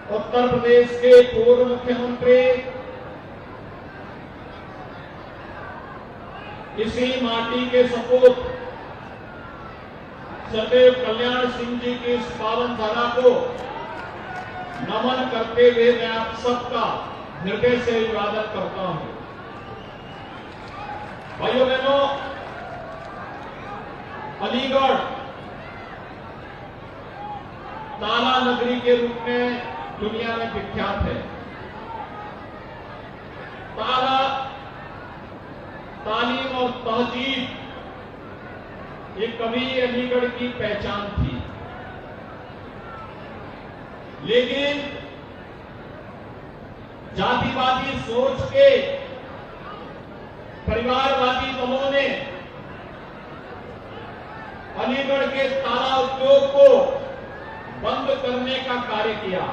उत्तर प्रदेश के पूर्व मुख्यमंत्री इसी माटी के सपूत सदैव कल्याण सिंह जी की इस पावन धरा को नमन करते हुए मैं आप सबका हृदय से अभिवादन करता हूं। भाइयों बहनों, अलीगढ़ ताला नगरी के रूप में दुनिया में विख्यात है। ताला तालीम और तहजीब ये कभी अलीगढ़ की पहचान थी, लेकिन जातिवादी सोच के परिवारवादी दलों ने अलीगढ़ के ताला उद्योग को बंद करने का कार्य किया।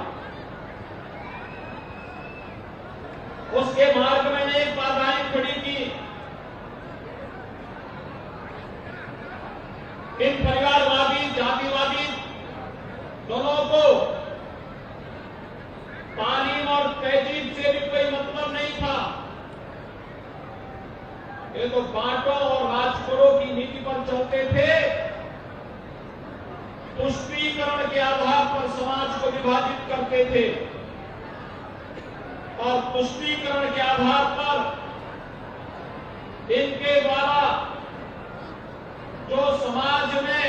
उसके मार्ग में अनेक बाधाएं खड़ी की। इन परिवारवादी जातिवादी दलों को तालीम और तहजीब से भी कोई मतलब नहीं था। ये तो बांटो और राज करो की नीति पर चलते थे। तुष्टीकरण के आधार पर समाज को विभाजित करते थे और तुष्टीकरण के आधार पर इनके द्वारा जो समाज में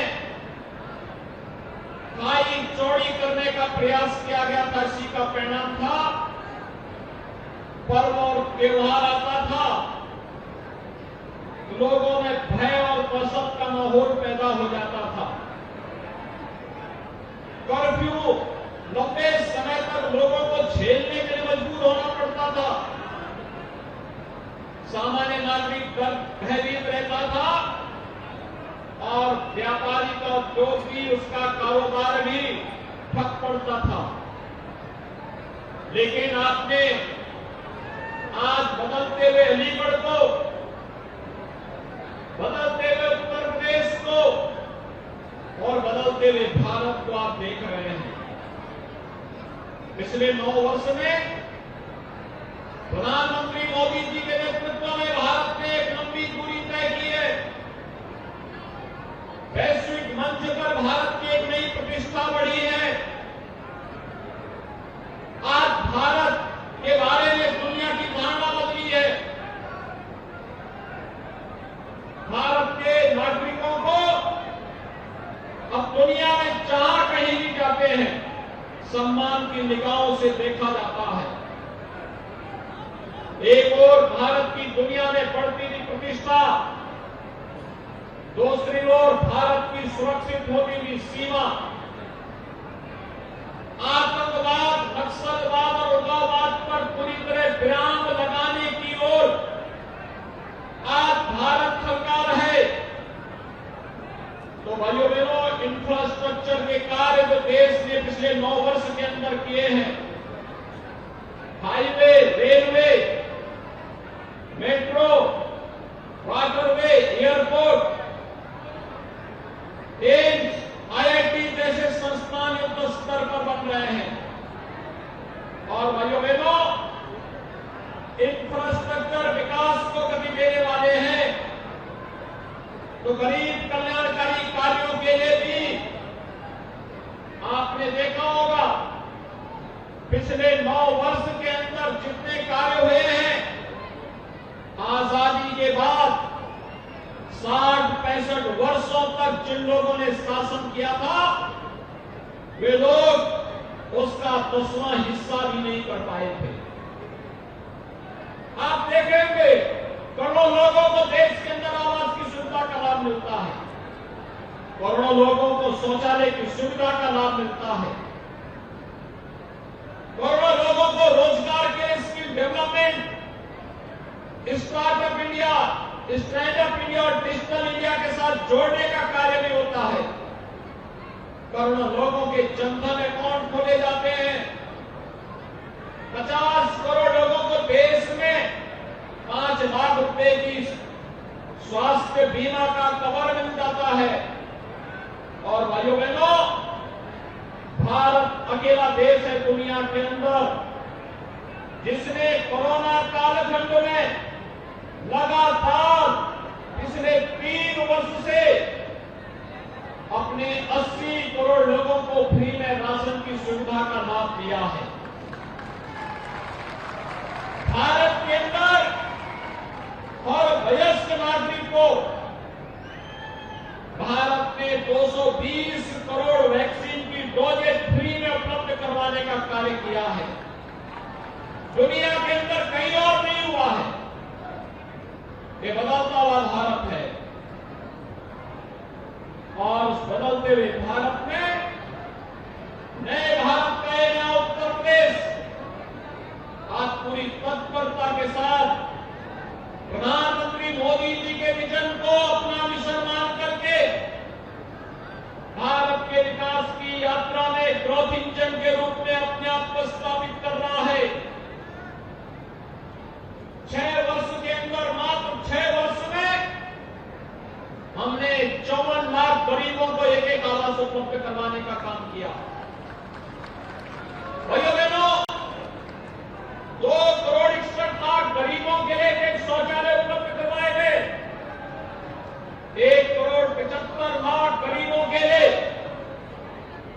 खाई चौड़ी करने का प्रयास किया गया था, इसी का परिणाम था पर्व और त्योहार आता था, लोगों में भय और दहशत का माहौल पैदा हो जाता था। कर्फ्यू लंबे समय तक लोगों को झेलने के लिए मजबूर होना पड़ता था। सामान्य नागरिक भयभीत रहता था और व्यापारी का उद्योग भी, उसका कारोबार भी ठप पड़ता था। लेकिन आपने आज बदलते हुए अलीगढ़ को, बदलते हुए उत्तर प्रदेश को और बदलते हुए भारत को आप देख रहे हैं। पिछले 9 वर्ष में प्रधानमंत्री मोदी जी के नेतृत्व में भारत ने एक लंबी दूरी तय की है। वैश्विक मंच पर भारत की एक नई प्रतिष्ठा बढ़ी है। आज भारत के बारे में दुनिया की धारणा बदली है। भारत के नागरिकों को अब दुनिया में जहां कहीं भी जाते हैं सम्मान की निगाहों से देखा जाता है। एक ओर भारत की दुनिया में बढ़ती हुई प्रतिष्ठा, दूसरी ओर भारत की सुरक्षित होती हुई सीमा। आतंकवाद, नक्सलवाद और उग्रवाद पर पूरी तरह विराम लगाने की ओर आज भारत सरकार है। तो भाइयों बहनों, इंफ्रास्ट्रक्चर के कार्य जो देश ने पिछले 9 वर्ष के अंदर किए हैं, highway, railway, metro, waterway, airport, AIIMS, IIT जैसे संस्थान युद्ध स्तर पर बन रहे हैं। और भाइयों बहनों, इंफ्रास्ट्रक्चर विकास को गति देने वाले हैं तो गरीब कल्याणकारी कार्यों के लिए भी आपने देखा होगा पिछले 9 वर्ष के अंदर जितने कार्य हुए हैं, आजादी के बाद 60-65 वर्षों तक जिन लोगों ने शासन किया था, वे लोग उसका 10वां हिस्सा भी नहीं कर पाए थे। आप देखेंगे करोड़ों लोगों को देश के अंदर आवास की सुविधा का लाभ मिलता है, करोड़ों लोगों को शौचालय की सुविधा का लाभ मिलता है, करोड़ों लोगों को रोजगार के skill development, startup India, stand up India और डिजिटल इंडिया के साथ जोड़ने का कार्य भी होता है। करोड़ों लोगों के जनधन अकाउंट खोले जाते हैं। 50 करोड़ लोगों को देश में 5 लाख रुपए की स्वास्थ्य बीमा का कवर मिल जाता है। और भाइयों बहनों, भारत अकेला देश है दुनिया दुनिया के अंदर जिसने कोरोना कालखंड में लगातार पिछले 3 वर्ष से अपने 80 करोड़ लोगों को फ्री में राशन की सुविधा का लाभ दिया है। भारत के अंदर हर वयस्क नागरिक को भारत ने 220 करोड़ वैक्सीन की डोजेज फ्री में उपलब्ध करवाने का कार्य किया है। दुनिया के अंदर कहीं और नहीं हुआ है। ये बदलता हुआ भारत है और उस बदलते हुए भारत में नए भारत का ये नया उत्तर प्रदेश आज पूरी तत्परता के साथ प्रधानमंत्री मोदी जी के विजन को अपना मिशन मान करके भारत के विकास की यात्रा में ग्रोथ इंजन के रूप में अपने आप को स्थापित कर रहा है। 6 वर्ष के अंदर, मात्र 6 वर्ष में हमने 54 लाख गरीबों को एक आवास उपलब्ध करवाने का काम किया। भाइयों बहनों, 2 करोड़ 61 लाख गरीबों के लिए एक शौचालय उपलब्ध करवाए गए। 1 करोड़ 75 लाख गरीबों के लिए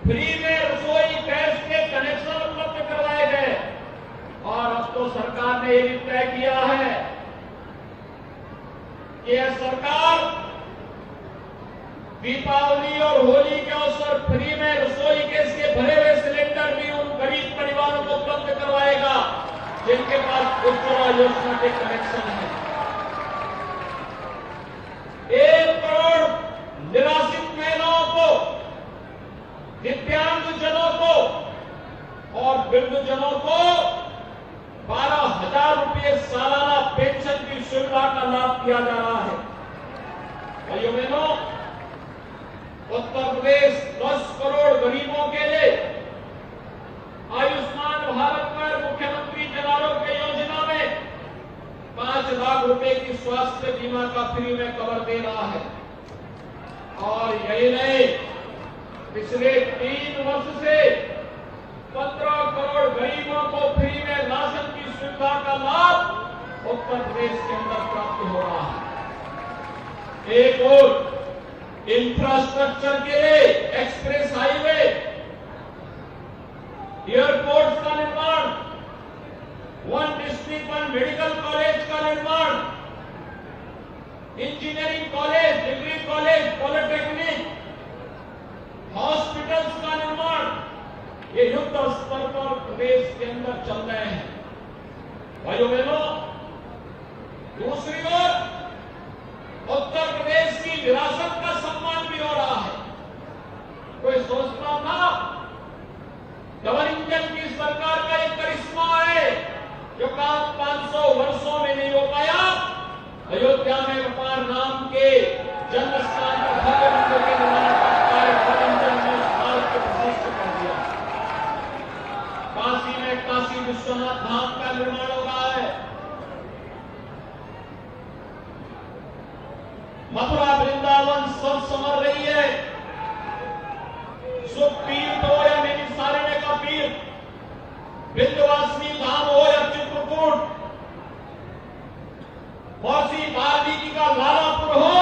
फ्री में रसोई गैस के कनेक्शन उपलब्ध करवाए गए। और अब तो सरकार ने यह तय किया है कि यह सरकार दीपावली और होली के अवसर फ्री में रसोई गैस के भरे हुए सिलेंडर भी उन गरीब परिवारों को उपलब्ध करवाएगा जिनके पास उज्ज्वला योजना के कनेक्शन है। 1 करोड़ निराश्रित महिलाओं को, दिव्यांगजनों को और वृद्धजनों को 12,000 रुपये सालाना पेंशन की सुविधा का लाभ दिया जा रहा है। भाइयों बहनों, उत्तर प्रदेश 10 करोड़ गरीबों के लिए आयुष्मान भारत पर मुख्यमंत्री जन आरोग्य योजना में 5 लाख रुपए की स्वास्थ्य बीमा का फ्री में कवर दे रहा है। और यही नहीं, पिछले 3 वर्ष से 15 करोड़ गरीबों को फ्री में राशन की सुविधा का लाभ उत्तर प्रदेश के अंदर प्राप्त हो रहा है। एक और इंफ्रास्ट्रक्चर के लिए एक्सप्रेस हाईवे, एयरपोर्ट का निर्माण, 1 डिस्ट्रिक्ट 1 मेडिकल कॉलेज का निर्माण, engineering college, degree college, polytechnic, hospitals का निर्माण, ये युद्ध स्तर पर प्रदेश के अंदर चल रहे हैं। भाइयों बहनों, दूसरी ओर उत्तर प्रदेश की विरासत का सम्मान भी हो रहा है। कोई सोचता था डबल इंजन की सरकार का एक करिश्मा है जो काम 500 वर्षों में नहीं हो पाया। अयोध्या में व्यापार नाम के जन्म स्थान पर भव्य मंदिर के निर्माण का कार्य डबल इंजन ने उस भारत को प्रतिष्ठित कर दिया। काशी में काशी विश्वनाथ धाम का निर्माण हो रहा है। मथुरा वृंदावन सब समर रही है। सुख तीर्थ हो या नैमिषारण्य का तीर्थ, विंध्यवासिनी धाम हो या चित्रकूट, महर्षि वाल्मीकि का लालापुर हो,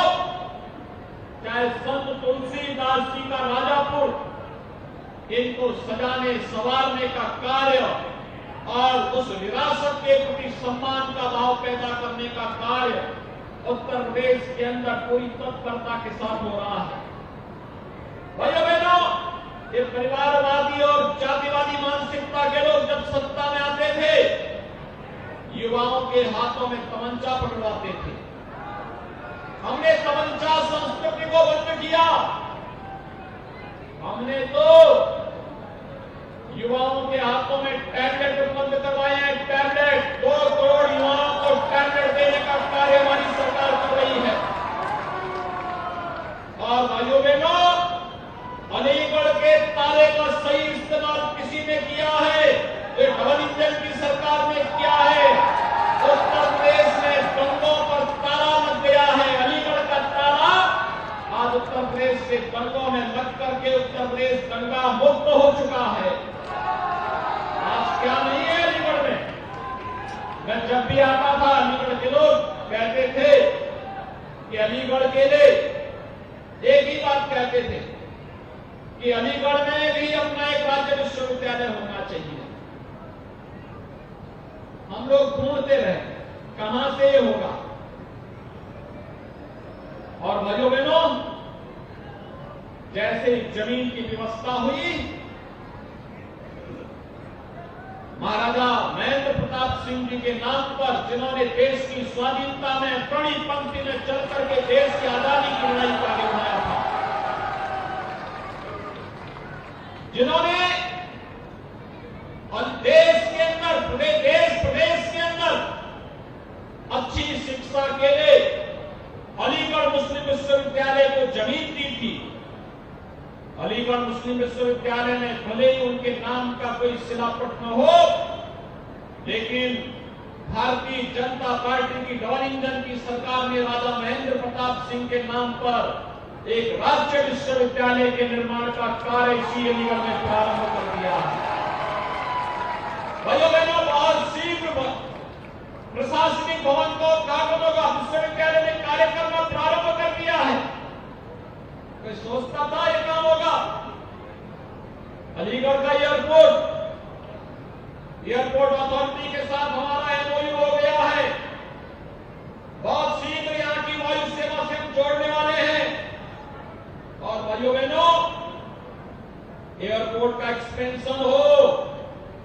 चाहे संत तुलसीदास जी का राजापुर, इनको सजाने संवारने का कार्य और उस विरासत के प्रति सम्मान का भाव पैदा करने का कार्य उत्तर प्रदेश के अंदर पूरी तत्परता के साथ हो रहा है। भाइयों बहनों, ये परिवारवादी और जातिवादी मानसिकता के लोग जब सत्ता में आते थे, युवाओं के हाथों में तमंचा पकड़वाते थे। हमने तमंचा संस्कृति को बंद किया। हमने तो युवाओं के हाथों में टैबलेट उपलब्ध करवाए हैं। टैबलेट 2 करोड़ युवाओं को टैबलेट देने का कार्य हमारी सरकार कर रही है। और भाइयों बहनों, अलीगढ़ के ताले का सही इस्तेमाल किसी ने किया है, ये डबल इंजन की सरकार ने किया है। उत्तर प्रदेश में दंगों पर ताला लग गया है। अलीगढ़ का ताला आज उत्तर प्रदेश के दंगों में लग करके उत्तर प्रदेश दंगा मुक्त हो चुका है। क्या नहीं है अलीगढ़ में? मैं जब भी आता था अलीगढ़ के लोग कहते थे कि अलीगढ़ के लिए एक ही बात कहते थे कि अलीगढ़ में भी अपना एक राज्य विश्वविद्यालय होना चाहिए। हम लोग ढूंढते रहे कहां से ये होगा, और भाइयों बहनों जैसे जमीन की व्यवस्था हुई, महाराजा महेंद्र प्रताप सिंह जी के नाम पर, जिन्होंने देश की स्वाधीनता में बड़ी पंक्ति में चल करके देश की आजादी की लड़ाई को आगे बढ़ाया था, जिन्होंने और देश के अंदर देश प्रदेश के अंदर अच्छी शिक्षा के लिए अलीगढ़ मुस्लिम विश्वविद्यालय को जमीन दी थी। अलीगढ़ मुस्लिम विश्वविद्यालय में भले ही उनके नाम का कोई शिलापट न हो, लेकिन भारतीय जनता पार्टी की डबल इंजन की सरकार ने राजा महेंद्र प्रताप सिंह के नाम पर एक राज्य विश्वविद्यालय के निर्माण का कार्य इसी अलीगढ़ में प्रारंभ कर दिया है। भाइयों बहनों, बहुत शीघ्र प्रशासनिक भवन को कागजों का विश्वविद्यालय में कार्य करना प्रारंभ कर दिया है। कोई सोचता था ये काम होगा? अलीगढ़ का एयरपोर्ट अथॉरिटी के साथ हमारा एमओयू हो गया है। बहुत शीघ्र यहां की वायु सेवा से हम जोड़ने वाले हैं। और भाइयों बहनों, एयरपोर्ट का एक्सपेंशन हो,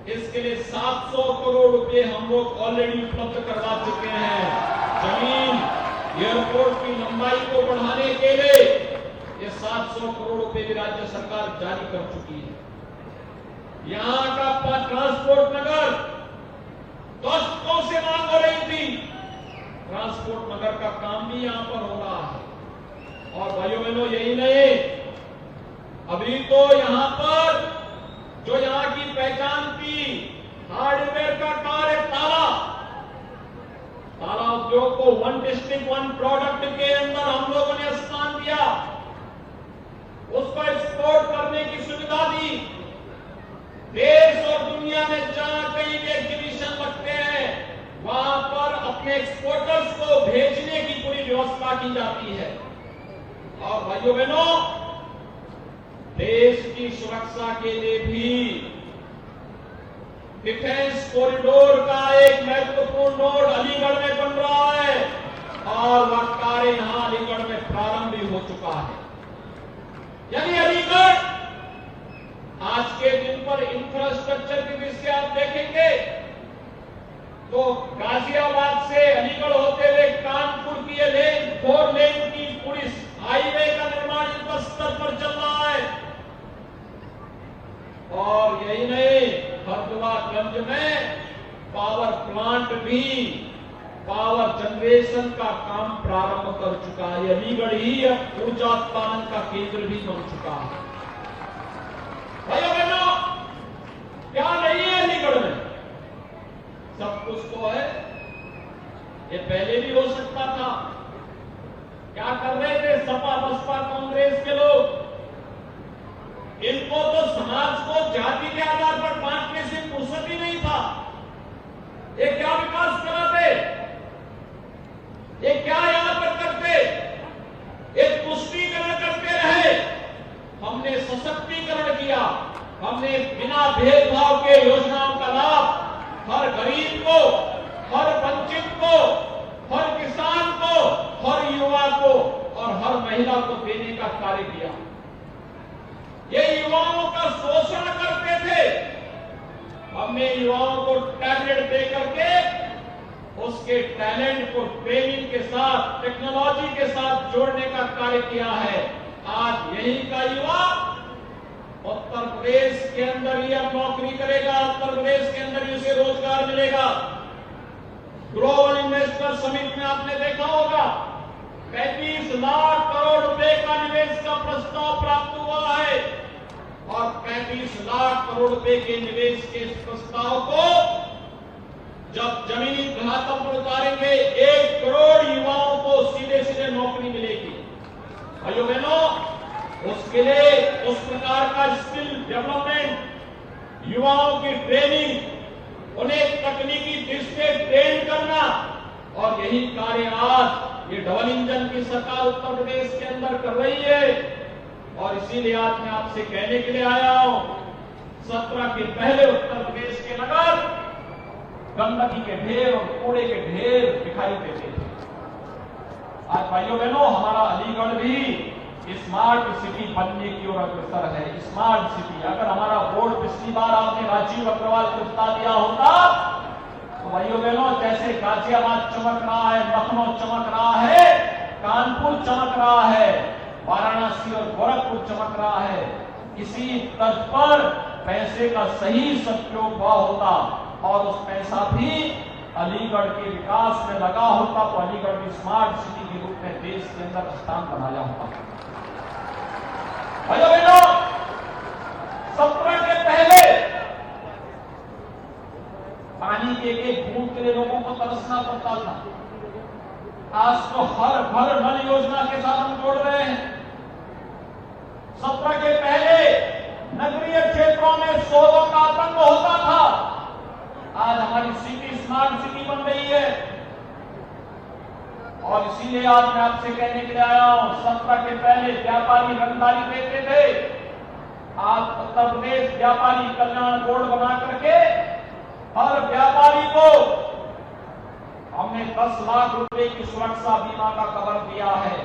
इसके लिए 700 करोड़ रुपए हम लोग ऑलरेडी उपलब्ध करवा चुके हैं। जमीन एयरपोर्ट की लंबाई को बढ़ाने के लिए ये 700 करोड़ रुपए भी राज्य सरकार जारी कर चुकी है। यहां का ट्रांसपोर्ट नगर दशकों से मांग हो रही थी, ट्रांसपोर्ट नगर का काम भी यहां पर हो रहा है। और भाइयों बहनों, यही नहीं, अभी तो यहां पर जो यहां की पहचान थी हार्डवेयर का कार्य, ताला उद्योग को वन डिस्ट्रिक्ट वन प्रोडक्ट के अंदर हम लोगों ने स्थान दिया, उसको एक्सपोर्ट करने की सुविधा दी। देश और दुनिया में जहां कहीं भी एग्जीबिशन लगते हैं वहां पर अपने एक्सपोर्टर्स को भेजने की पूरी व्यवस्था की जाती है। और भाइयों बहनों, देश की सुरक्षा के लिए भी डिफेंस कॉरिडोर का एक महत्वपूर्ण नोड अलीगढ़ में बन रहा है, और वह कार्य यहां अलीगढ़ में प्रारंभ भी हो चुका है। यानी अलीगढ़ आज के दिन पर इंफ्रास्ट्रक्चर की दृष्टि आप देखेंगे तो गाजियाबाद से अलीगढ़ होते हुए कानपुर की लेन 4 लेन की पूरी हाईवे का निर्माण युद्ध स्तर पर चल रहा है। और यही नहीं, हरदुआगंज में पावर प्लांट भी पावर जनरेशन का काम प्रारंभ कर चुका है। अलीगढ़ ही अब ऊर्जा उत्पादन का केंद्र भी बन चुका है। भाइयों बहनों, क्या नहीं है अलीगढ़ में? सब कुछ तो है। ये पहले भी हो सकता था। क्या कर रहे थे सपा बसपा कांग्रेस के लोग? इनको तो समाज को जाति के आधार पर बांटने से फुर्सत ही नहीं था। ये क्या विकास कराते, ये क्या यहां पर करते? एक तुष्टीकरण करते रहे। हमने सशक्तिकरण किया, हमने बिना भेदभाव के योजनाओं का लाभ हर गरीब को, हर वंचित को, हर किसान को, हर युवा को और हर महिला को देने का कार्य किया। ये युवाओं का शोषण करते थे। हमने युवाओं को टैबलेट दे करके उसके टैलेंट को ट्रेनिंग के साथ, टेक्नोलॉजी के साथ जोड़ने का कार्य किया है। आज यही का युवा उत्तर प्रदेश के अंदर ही अब नौकरी करेगा, उत्तर प्रदेश के अंदर ही उसे रोजगार मिलेगा। ग्लोबल इन्वेस्टर समिट में आपने देखा होगा 35 लाख करोड़ रुपए का निवेश का प्रस्ताव प्राप्त हुआ है, और 35 लाख करोड़ रुपए के निवेश के प्रस्ताव को जब जमीनी धरातल पर उतारेंगे 1 करोड़ युवाओं को सीधे सीधे नौकरी मिलेगी। भाइयों बहनों, उसके लिए उस प्रकार का स्किल डेवलपमेंट, युवाओं की ट्रेनिंग, उन्हें तकनीकी दृष्टि से ट्रेन करना, और यही कार्य आज ये डबल इंजन की सरकार उत्तर प्रदेश के अंदर कर रही है। और इसीलिए आज मैं आपसे कहने के लिए आया हूं, 17 के पहले उत्तर प्रदेश के नगर गंदगी के ढेर और कूड़े के ढेर दिखाई देते थे। आज भाइयों बहनों, हमारा अलीगढ़ भी स्मार्ट सिटी बनने की ओर अग्रसर है। स्मार्ट सिटी, अगर हमारा बोर्ड पिछली बार आपने राजीव अग्रवाल को बता दिया होता तो भाइयों बहनों, जैसे गाजियाबाद चमक रहा है, लखनऊ चमक रहा है, कानपुर चमक रहा है, वाराणसी और गोरखपुर चमक रहा है, इसी तर्ज पर पैसे का सही सदुपयोग हुआ होता और उस पैसा भी अलीगढ़ के विकास में लगा होता तो अलीगढ़ की स्मार्ट सिटी के रूप में देश के अंदर स्थान बनाया होता। भाइयों बहनों, 17 के पहले पानी के एक बूंद के लिए लोगों को तरसना पड़ता था। आज तो हर घर नल योजना के साथ हम जोड़ रहे हैं। 17 के पहले नगरीय क्षेत्रों में शोरों का आतंक होता था। आज हमारी सिटी स्मार्ट सिटी बन रही है। और इसीलिए आज मैं आपसे कहने के लिए आया हूं, 17 के पहले व्यापारी रंगदारी देते थे। आज उत्तर प्रदेश व्यापारी कल्याण बोर्ड बना करके हर व्यापारी को हमने 10 लाख रुपए की सुरक्षा बीमा का कवर दिया है।